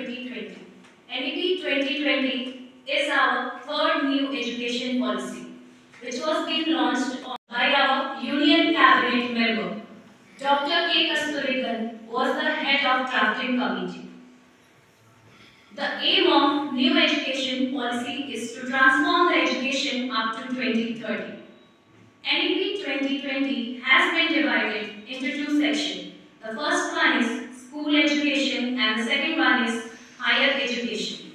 2020. NEP 2020 is our third new education policy, which was being launched by our Union Cabinet member. Dr. K. Kasturigan was the head of drafting committee. The aim of new education policy is to transform the education up to 2030. NEP 2020 has been divided into two sections. The first one is school education and the second one is higher education.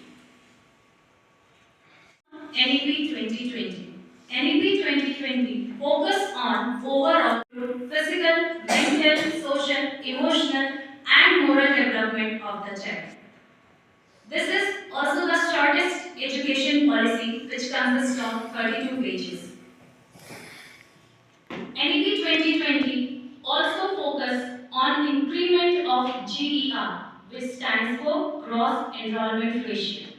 NEP 2020. NEP 2020 focus on overall physical, mental, social, emotional and moral development of the child. This is also the shortest education policy which consists of 32 pages. NEP 2020 also focus on increment of GER, which stands for Gross Enrollment Ratio.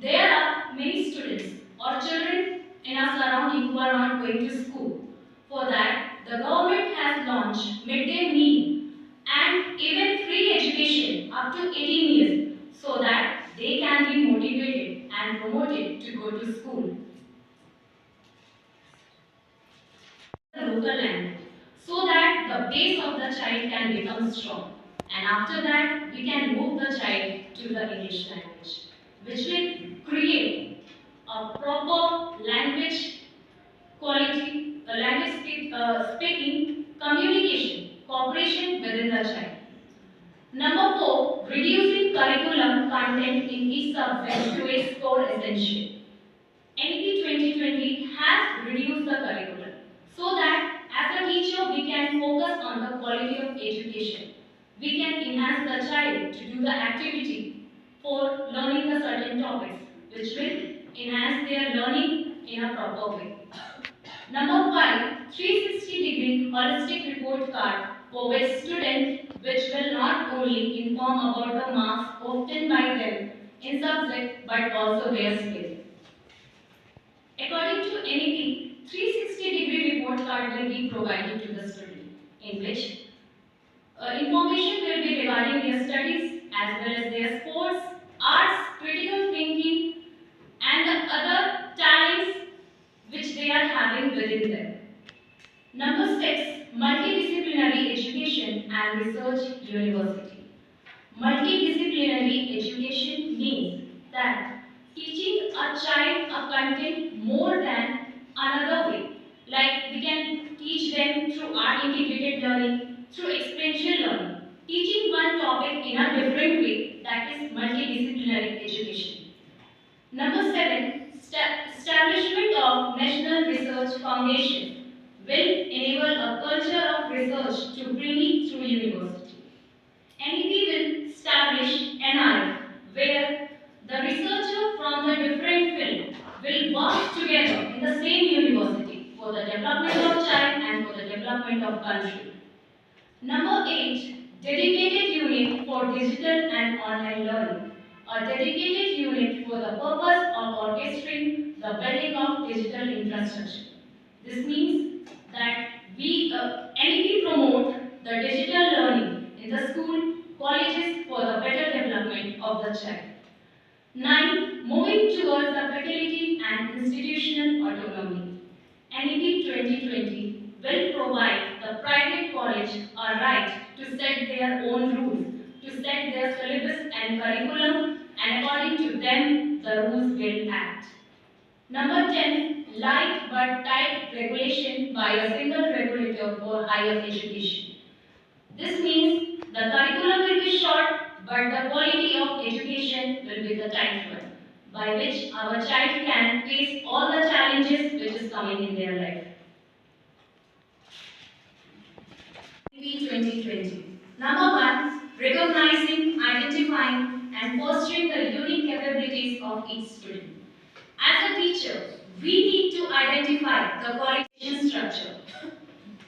There are many students or children in our surrounding who are not going to school. For that, the government has launched midday meal and even free education up to 18 years so that they can be motivated and promoted to go to school. The local language so that the base of the child can become strong, and after that we can move the child to the English language, which will create a proper language quality, a speaking, communication, cooperation within the child. Number 4, reducing curriculum content in each subject to its core essential. NEP 2020 has reduced the curriculum so that as a teacher we can focus on the quality of education. We can enhance the child to do the activity for learning the certain topics, which will enhance their learning in a proper way. Number 5, 360-degree holistic report card for which students which will not only inform about the marks obtained by them in subject but also their skill. According to NEP, 360-degree report card will be provided to the student, in which information will be regarding their studies as well as their sports, arts, critical thinking and the other talents which they are having within them. Number 6, multidisciplinary education and research university. Multidisciplinary education means that teaching a child a content more than another way. Like we can teach them through art integrated learning, through experiential learning. Teaching one topic in a different way, that is multidisciplinary education. Number 7, establishment of National Research Foundation will enable a culture of research to bring it through university. NEP will establish NRF, where the researcher from the different field will work together in the same university for the development of child and for the development of country. Number 8, dedicated unit for digital and online learning. A dedicated unit for the purpose of orchestrating the building of digital infrastructure. This means that NEP promote the digital learning in the school, colleges for the better development of the child. 9, moving towards the faculty and institutional autonomy. NEP 2020 will provide the private college a right to set their own rules, to set their syllabus and curriculum, and according to them, the rules will act. Number 10, light but tight regulation by a single regulator for higher education. This means the curriculum will be short, but the quality of education will be the tight one, by which our child can face all the challenges which is coming in their life. NEP 2020. Number 1, recognizing, identifying and fostering the unique capabilities of each student. As a teacher, we need to identify the qualification structure.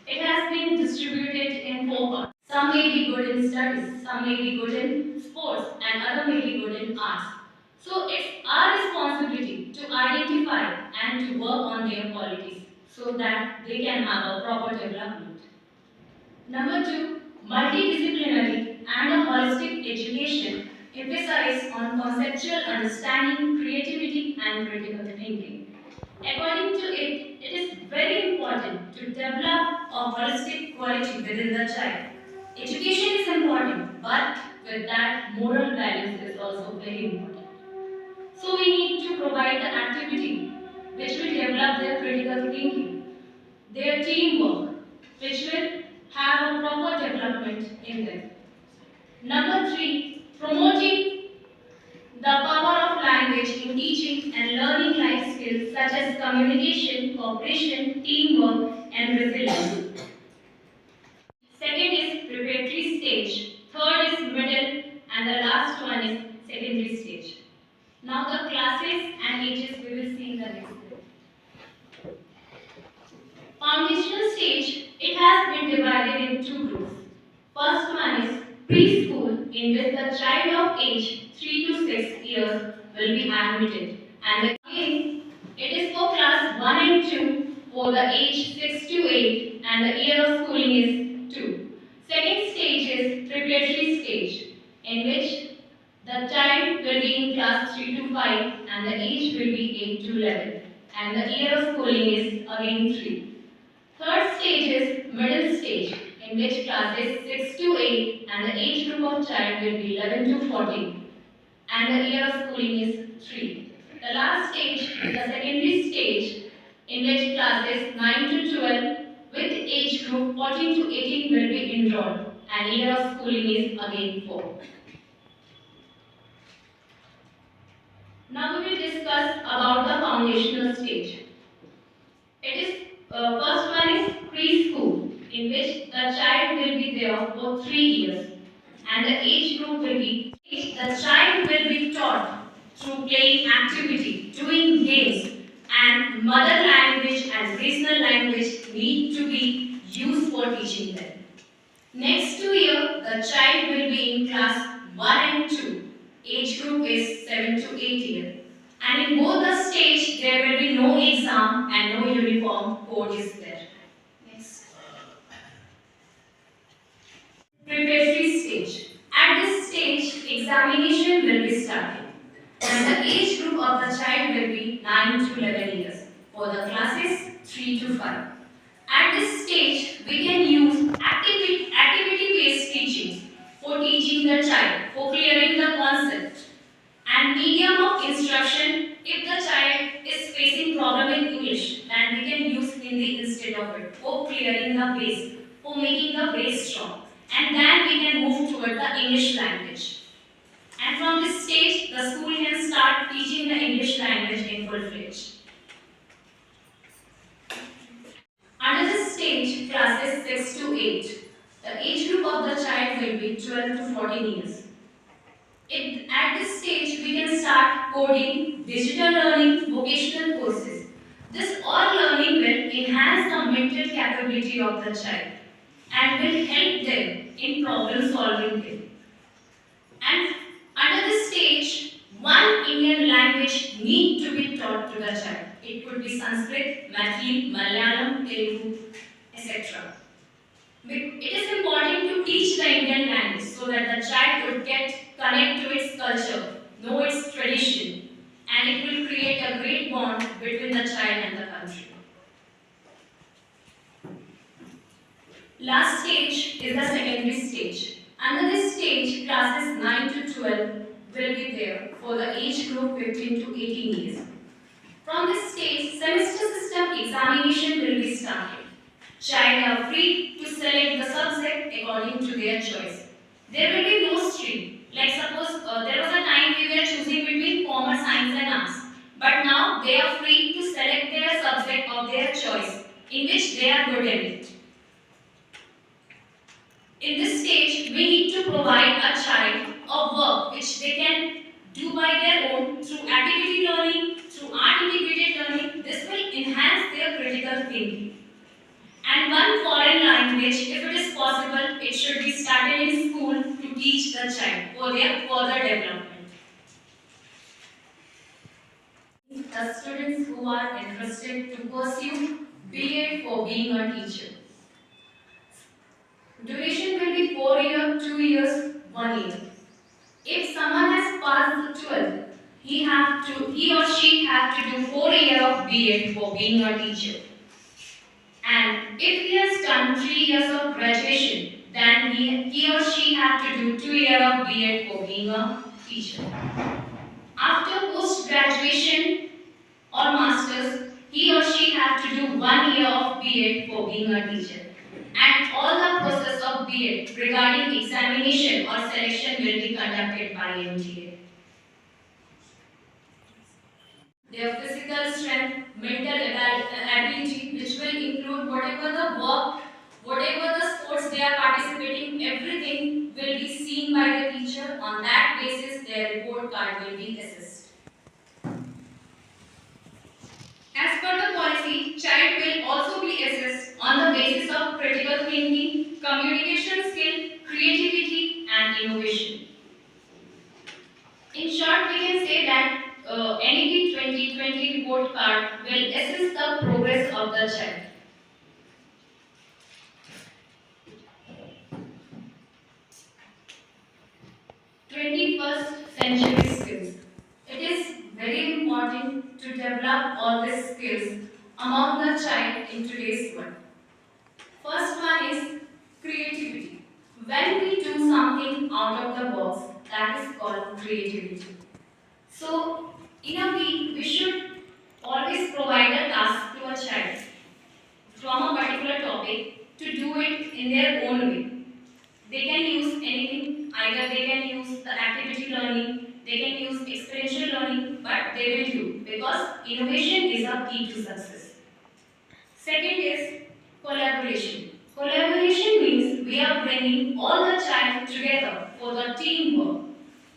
It has been distributed in 4 parts. Some may be good in studies, some may be good in sports, and other may be good in arts. So it's our responsibility to identify and to work on their qualities so that they can have a proper development. Number 2, multidisciplinary and a holistic education emphasize on conceptual understanding, creativity, and critical thinking. According to it, it is very important to develop a holistic quality within the child. Education is important, but with that, moral values is also very important. So we need to provide the activity which will develop their critical thinking, their teamwork, which will have a proper development in them. Number three, promoting the power of language in teaching and learning life skills such as communication, cooperation, teamwork, and resilience. Second is preparatory stage. Third is middle, and the last one is secondary stage. Now the classes and ages we will see in the next slide. Foundational stage, it has been divided in two groups. First one is preschool, in which the child of age 3 to 6 years will be admitted. And again, it is for class 1 and 2 for the age 6 to 8 and the year of schooling is 2. Second stage is preparatory stage, in which the child will be in class 3 to 5 and the age will be 8 to 11 and the year of schooling is again 3. Third stage is middle stage, in which classes 6 to 8 and the age group of child will be 11 to 14 and the year of schooling is 3. The last stage is the secondary stage, in which classes 9 to 12 with age group 14 to 18 will be enrolled and year of schooling is again 4. Now we will discuss about the foundational stage. It is first one is preschool, in which the child will be there for 3 years and the age group will be the child will be taught through playing activity, doing games, and mother language and regional language need to be used for teaching them. Next 2 years, the child will be in class 1 and 2. Age group is 7 to 8 years. And in both the stage, there will be no exam and no uniform code is there. Next. Preparatory stage. At this stage, examination will be started. And the age group of the child will be 9 to 11 years. For the classes 3 to 5. At this stage, we can use activity-based teaching for teaching the child, for clearing the concept. And medium of instruction, if the child is facing problem in English, then we can use Hindi instead of it for clearing the base, for making the base strong. And then we can move toward the English language. And from this stage, the school can start teaching the English language in full-fledged. Under this stage, classes 6 to 8, the age group of the child will be 12 to 14 years. At this stage, we can start coding, digital learning, vocational courses. This all learning will enhance the mental capability of the child and will help them in problem solving. And under this stage, one Indian language need to be taught to the child. It could be Sanskrit, Maithili, Malayalam, Telugu, etc. It is important to teach the Indian language so that the child would connect to its culture, know its tradition, and it will create a great bond between the child and the country. Last stage is the secondary stage. Under this stage, classes 9 to 12 will be there for the age group 15 to 18 years. From this stage, semester system examination will be started. Child are free to select the subject according to their choice. There will be no stream. Like suppose there was a time we were choosing between commerce, science and arts. But now they are free to select their subject of their choice in which they are good in it. In this stage, we need to provide a child a work which they can do by their own through activity learning, through art integrated learning. This will enhance their critical thinking. And one foreign language, if it is possible, it should be started in school to teach the child for their further development. The students who are interested to pursue BA for being a teacher. Duration will be 4 years, 2 years, 1 year. If someone has passed the 12th, he or she have to do 4 years of B.Ed for being a teacher. And if he has done 3 years of graduation, then he or she have to do 2 years of B.Ed for being a teacher. After post-graduation or masters, he or she have to do 1 year of B.Ed for being a teacher. And all the process of B.Ed regarding examination or selection will be conducted by MTA. Their physical strength, mental ability, which will include whatever the work, whatever the sports they are participating, everything will be seen by the teacher. On that basis, their report card will be assessed. As per the policy, child will also be assessed on the basis of critical thinking, communication skill, creativity, and innovation. In short, we can say that NEP 2020 report card will assess the progress of the child. 21st century skills. It is very important to develop all these skills among the child in today's world. First one is creativity. When we do something out of the box, that is called creativity. So, in a week, we should always provide a task to a child from a particular topic to do it in their own way. They can use anything, either they can use the activity learning, they can use experiential learning, but they will do because innovation is a key to success. Second is collaboration. Collaboration means we are bringing all the child together for the teamwork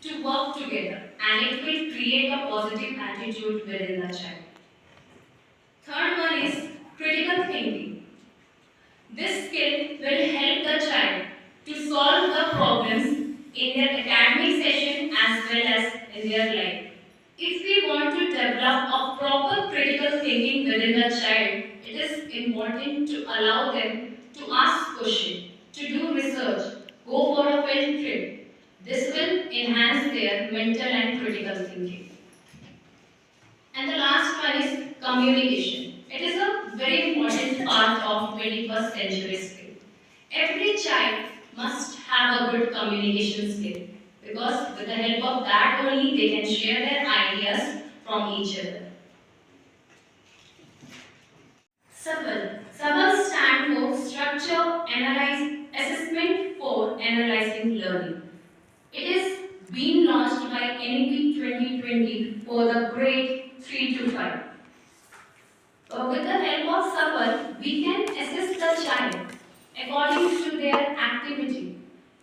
to work together, and it will create a positive attitude within the child. Third one is critical thinking. This skill will help the child to solve the problems in their academic session as well as in their life. If we want to develop a proper critical thinking within the child, it is important to allow them to ask questions, to do research, go for a field trip. This will enhance their mental and critical thinking. And the last one is communication. It is a very important part of 21st century skill. Every child must have a good communication skill because with the help of that only they can share their ideas from each other. SABAL. SABAL stands for Structure, Analyze, Assessment for Analyzing Learning. It is being launched by NEP 2020 for the grade 3 to 5. With the help of SABAL, we can assess the child according to their activity,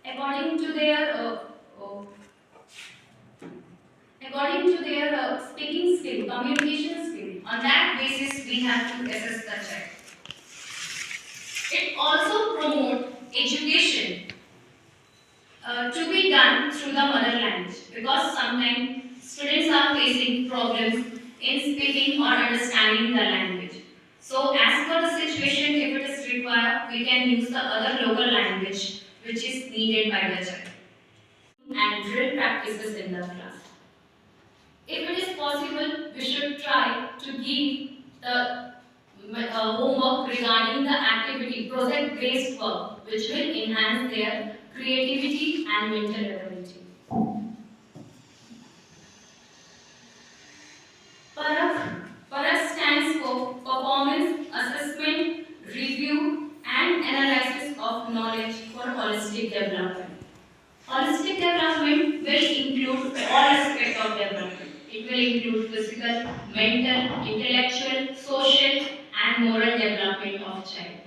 according to their speaking skill, communication skill. On that basis, we have to assess the child. It also promotes education to be done through the mother language because sometimes students are facing problems in speaking or understanding the language. So, as per the situation, if it is required, we can use the other local language which is needed by the child. And drill practices in the class. If it is possible, we should try to give the homework regarding the activity, project-based work, which will enhance their creativity and mental ability. PARAG stands for Performance, Assessment, Review and Analysis of Knowledge for Holistic Development. Holistic development will include all aspects of development. It will include physical, mental, intellectual, social and moral development of child.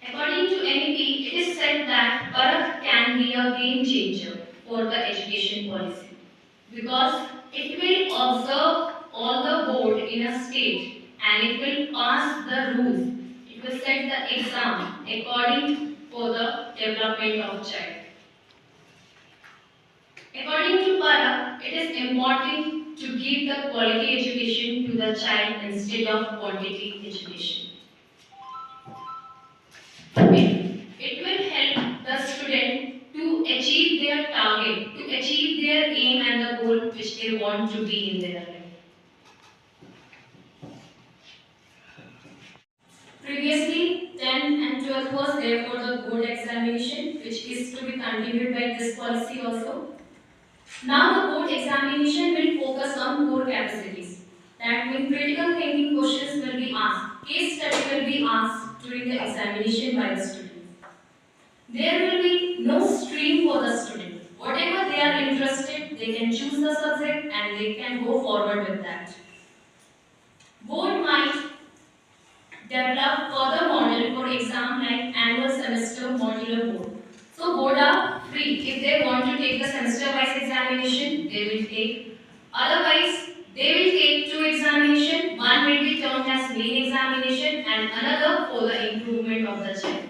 According to NEP, it is said that PARAG can be a game changer for the education policy because it will observe all the board in a state and it will pass the rules. It will set the exam according for the development of child. According to PARAG, it is important to give the quality education to the child instead of quantity education. It will help the student to achieve their want to be in their life. Previously, 10th and 12th was there for the board examination, which is to be continued by this policy also. Now the board examination will focus on core capacities. That means critical thinking questions will be asked. Case study will be asked during the examination by the students. There will be no stream for the student. Whatever they are interested, they can choose the subject and they can go forward with that. Board might develop further model for exam like annual semester modular board. So board are free. If they want to take the semester-wise examination, they will take. Otherwise, they will take two examinations. One will be termed as main examination and another for the improvement of the child.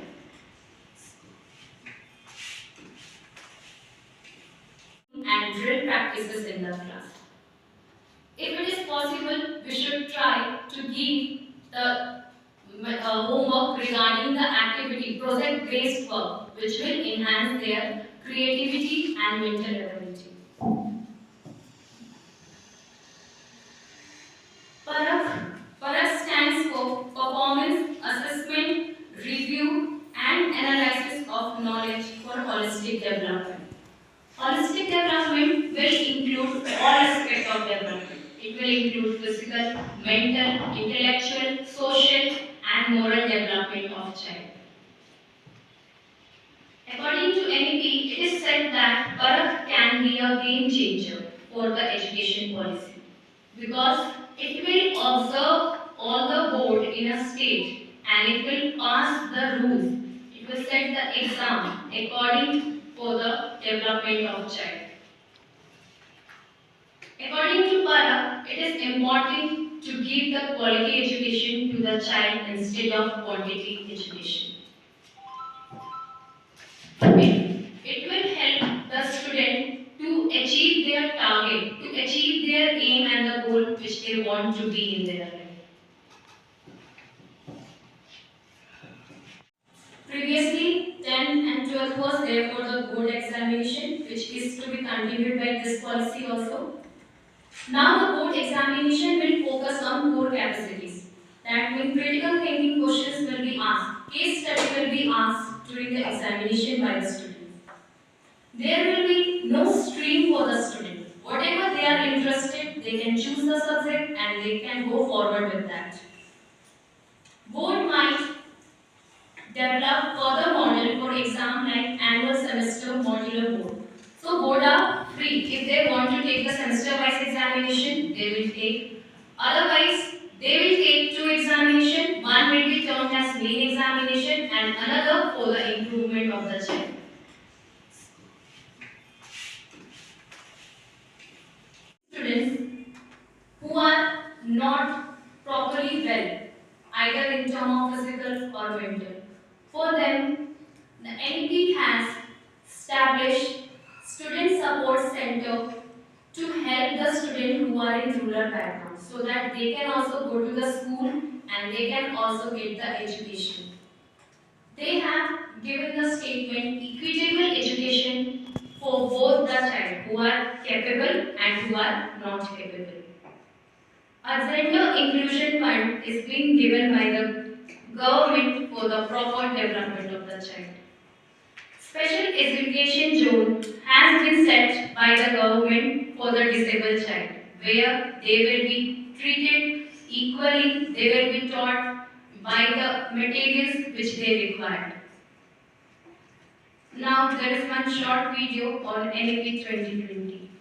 And drill practices in the class. If it is possible, we should try to give the homework regarding the activity, project-based work, which will enhance their creativity and mental ability. PARAK stands for Performance Assessment, Review and Analysis of Knowledge for Holistic Development. Holistic development will include all aspects of development. It will include physical, mental, intellectual, social and moral development of child. According to NEP, it is said that PARAK can be a game changer for the education policy because it will observe all the board in a state and it will pass the rules. It will set the exam according for the development of child. According to PARAK, it is important to give the quality education to the child instead of quantity education. It will help the student to achieve their target, to achieve their aim and the goal which they want to be in their life. Previously, 10th and 12th was there for the board examination, which is to be continued by this policy also. Now the board examination will focus on core capacities. That means critical thinking questions will be asked. Case study will be asked during the examination by the students. There will be no stream for the student. Whatever they are interested, they can choose the subject and they can go forward with that. Board might develop further model for exam like annual semester modular board. So board are free. If they want to take the semester-wise examination, they will take. Otherwise, they will take two examinations. One will be termed as main examination and another for the improvement of the child. Students who are not properly well, either in terms of physical or mental, for them, the NEP has established Student Support Center to help the students who are in rural backgrounds so that they can also go to the school and they can also get the education. They have given the statement equitable education for both the child who are capable and who are not capable. A gender inclusion fund is being given by the government for the proper development of the child. Special education zone has been set by the government for the disabled child, where they will be treated equally, they will be taught by the materials which they require. Now there is one short video on NEP 2020.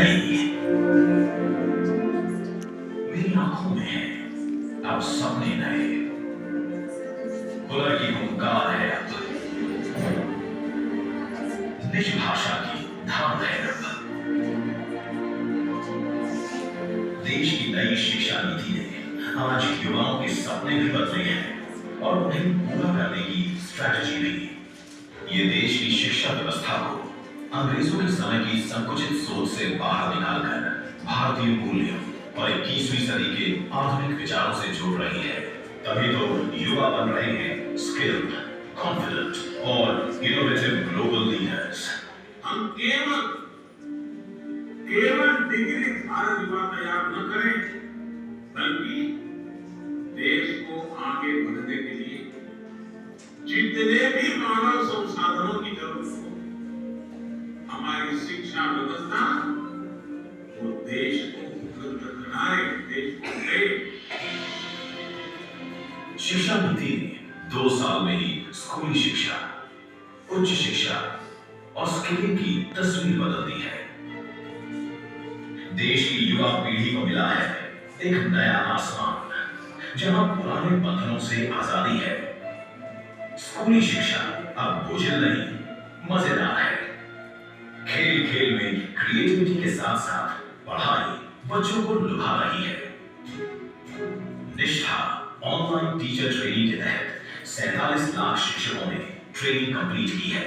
नहीं, मेरी आंखों में है अब सपने नए, हुनर की हुंकार है अब, निज भाषा की धार है अब। देश की नई शिक्षा नीति ने आज युवाओं के सपने भी बदले हैं और उन्हें पूरा करने की स्ट्रैटेजी भी। ये देश की शिक्षा व्यवस्था को अंग्रेजों के समय की संकुचित सोच से बाहर निकालकर भारतीय मूल्यों और 21वीं सदी के आधुनिक विचारों से जोड़ रही है। तभी तो युवा बन रहे हैं स्किल्ड, कॉन्फिडेंट और इनोवेटिव ग्लोबल लीडर्स। हम केवल डिग्री धारक युवा तैयार न करें, बल्कि देश को आगे बढ़ने के लिए जितने भी मानव संसाधनों की जरूरत हो, हमारी शिक्षा व्यवस्था वो देश को उपलब्ध कराए, देश को दे। शिक्षा नीति ने 2 साल में ही स्कूली शिक्षा, उच्च शिक्षा और स्किलिंग की तस्वीर बदल दी है। देश की युवा पीढ़ी को मिला है एक नया आसमान, जहां पुराने बंधनों से आजादी है। स्कूली शिक्षा अब बोझिल नहीं, मजेदार है। खेल खेल में क्रिएटिविटी के साथ साथ पढ़ाई बच्चों को लुभा रही है। निष्ठा ऑनलाइन टीचर ट्रेनिंग के तहत 47 लाख शिक्षकों ने ट्रेनिंग कंप्लीट की है।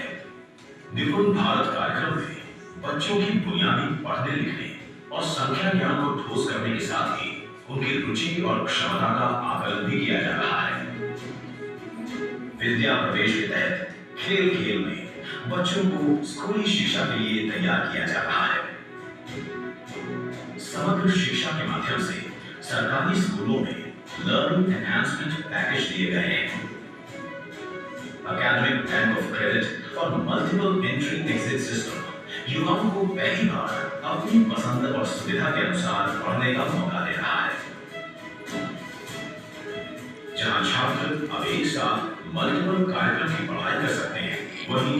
निपुण भारत कार्यक्रम में बच्चों की बुनियादी पढ़ने लिखने और संख्या ज्ञान को ठोस करने के साथ ही उनकी रुचि और क्षमता का आकलन भी किया जा रहा है। विद्या प्रवेश के तहत खेल खेल में बच्चों को स्कूली शिक्षा के लिए तैयार किया जा रहा है। समग्र शिक्षा के माध्यम से सरकारी स्कूलों में लर्निंग एनहांसमेंट पैकेज दिए गए हैं। एकेडमिक बैंक ऑफ क्रेडिट और मल्टीपल एंट्री एग्जिट सिस्टम युवाओं को पहली बार अपनी पसंद और सुविधा के अनुसार पढ़ने का मौका दे रहा है। जहां छात्र अब एक साथ मल्टीपल कार्यक्रम की पढ़ाई कर सकते हैं, वहीं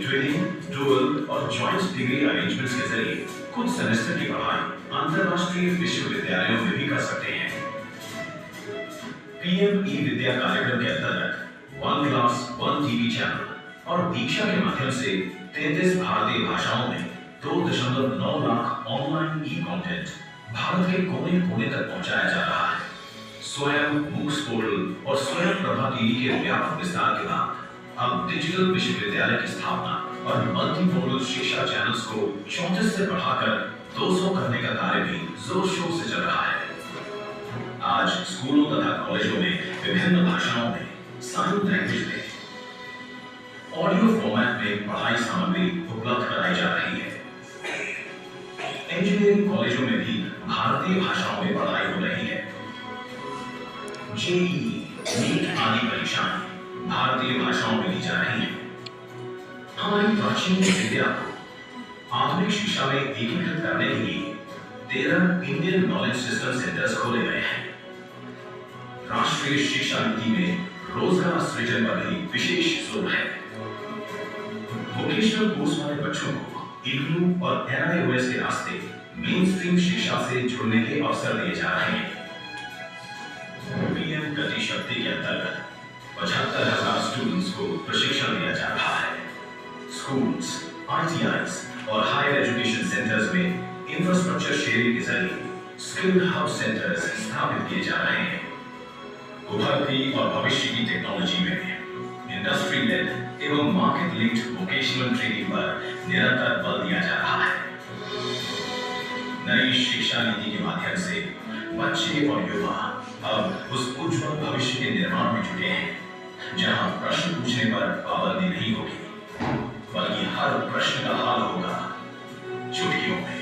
ट्रेनिंग, डुअल और जॉइंट डिग्री अरेंजमेंट्स के जरिए कुछ सेमेस्टर की पढ़ाई अंतरराष्ट्रीय विश्वविद्यालयों में भी कर सकते हैं। पीएम ई विद्या कार्यक्रम के अंतर्गत 1 क्लास 1 टीवी चैनल और दीक्षा के माध्यम से 33 भारतीय भाषाओं में 2.9 लाख ऑनलाइन ई कंटेंट भारत के कोने कोने तक पहुंचाया जा रहा है। स्वयं मूक्स पोर्टल और स्वयं प्रभा टीवी के व्यापक विस्तार के बाद अब डिजिटल विश्वविद्यालय की स्थापना और मल्टीमोडल शिक्षा चैनल्स को 34 से बढ़ाकर 200 करने का कार्य भी जोर शोर से चल रहा है। आज स्कूलों तथा कॉलेजों में विभिन्न भाषाओं में साइन लैंग्वेज में ऑडियो फॉर्मेट में पढ़ाई सामग्री उपलब्ध कराई जा रही है। इंजीनियरिंग कॉलेजों में भी भारतीय भाषाओं में पढ़ाई हो रही है। जेईई, नीट आदि परीक्षाएं भारतीय भाषाओं में दी जा रही हैं। हमारी प्राचीन विद्या को आधुनिक शिक्षा में एकीकृत करने के लिए 13 इंडियन नॉलेज सिस्टम सेंटर्स खोले गए हैं। राष्ट्रीय शिक्षा नीति में रोजगार सृजन पर भी विशेष जोर है। वोकेशनल कोर्स वाले बच्चों को इग्नू और एनआईओएस के रास्ते मेन स्ट्रीम शिक्षा से जुड़ने के अवसर दिए जा रहे हैं। पीएम गति शक्ति के अंतर्गत 75,000 स्टूडेंट्स को प्रशिक्षण दिया जा रहा है। स्कूल्स, आईटीआईज और हायर एजुकेशन सेंटर्स में इंफ्रास्ट्रक्चर शेयरिंग के जरिए स्किल हब सेंटर्स स्थापित किए जा रहे हैं। उभरती और भविष्य की टेक्नोलॉजी में इंडस्ट्री लेड एवं मार्केट लिंक्ड वोकेशनल ट्रेनिंग पर निरंतर बल दिया जा रहा है। नई शिक्षा नीति के माध्यम से बच्चे और युवा अब उस उज्जवल भविष्य के निर्माण में जुटे हैं, जहां प्रश्न पूछने पर पाबंदी नहीं होगी, बल्कि हर प्रश्न का हल होगा चुटकियों में।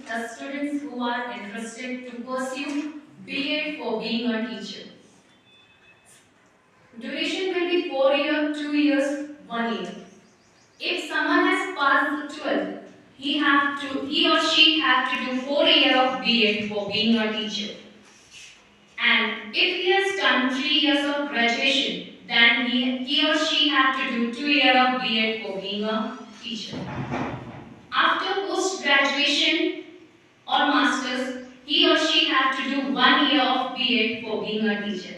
The students who are interested to pursue BA for being a teacher. Duration will be 4 years, 2 years, 1 year. If someone has passed 12, he or she have to do 4 years of BA for being a teacher. And if he has done 3 years of graduation, then he or she have to do 2 years of B.Ed for being a teacher. After post-graduation or masters, he or she have to do 1 year of B.Ed for being a teacher.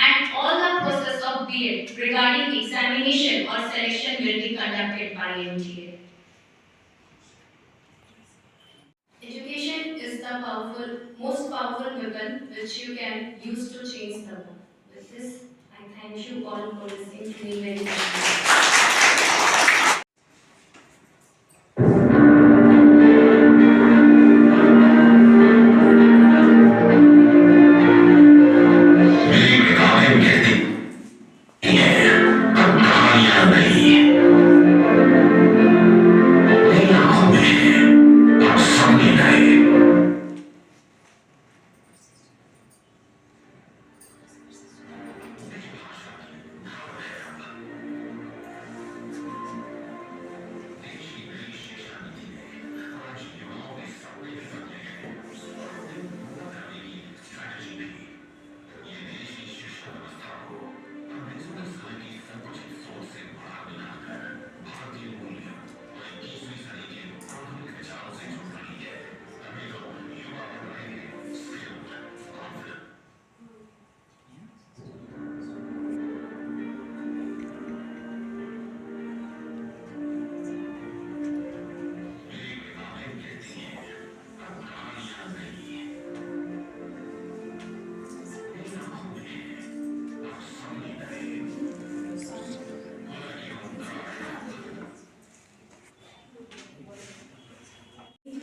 And all the process of B.Ed regarding examination or selection will be conducted by MTA. Education is the most powerful weapon which you can use to change the world. With this, I thank you all for listening to me very much.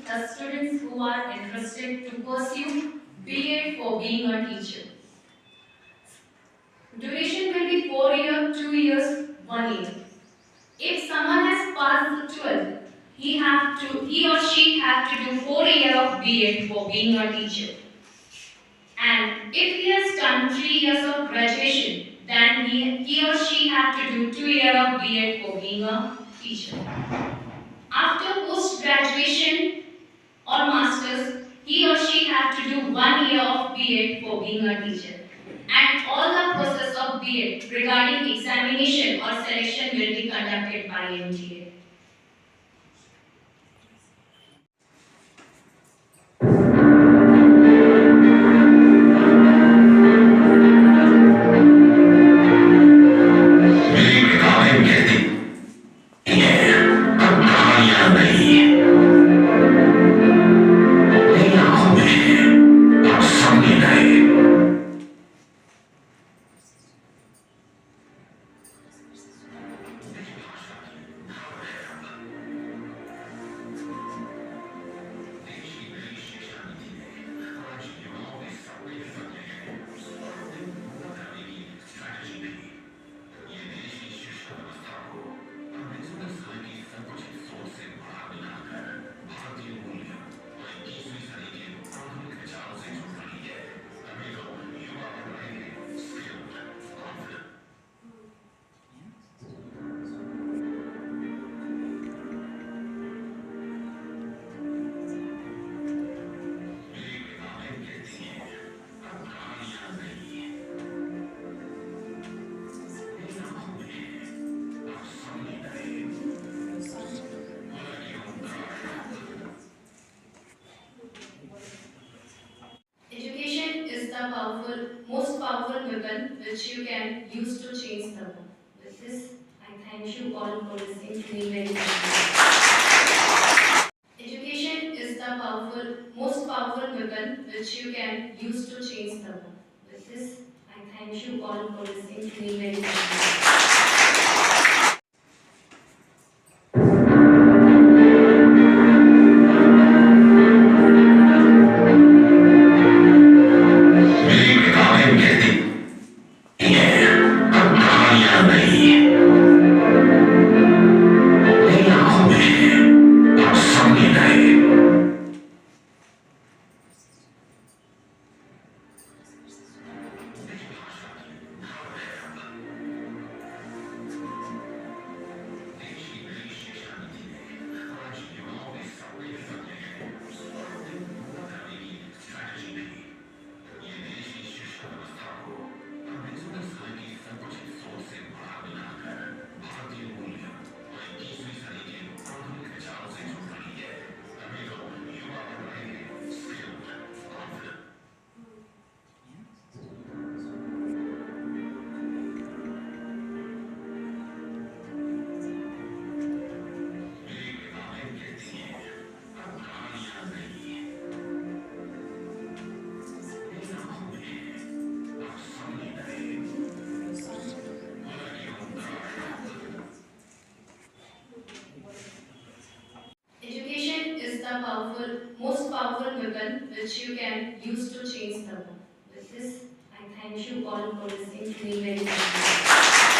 The students who are interested to pursue B.Ed for being a teacher. Duration will be 4 years, 2 years, 1 year. If someone has passed the 12th, he or she have to do 4 years of B.Ed for being a teacher. And if he has done 3 years of graduation, then he or she have to do 2 years of B.Ed for being a teacher. After post-graduation or masters, he or she have to do 1 year of B.Ed for being a teacher. And all the process of B.Ed regarding examination or selection will be conducted by MTA. Most powerful weapon which you can use to change the world. With this, I thank you all for listening to me very much. Education is the most powerful weapon which you can use to change the world. With this, I thank you all for listening to me very much. most powerful weapon which you can use to change the world. With this, I thank you all for listening to me very much.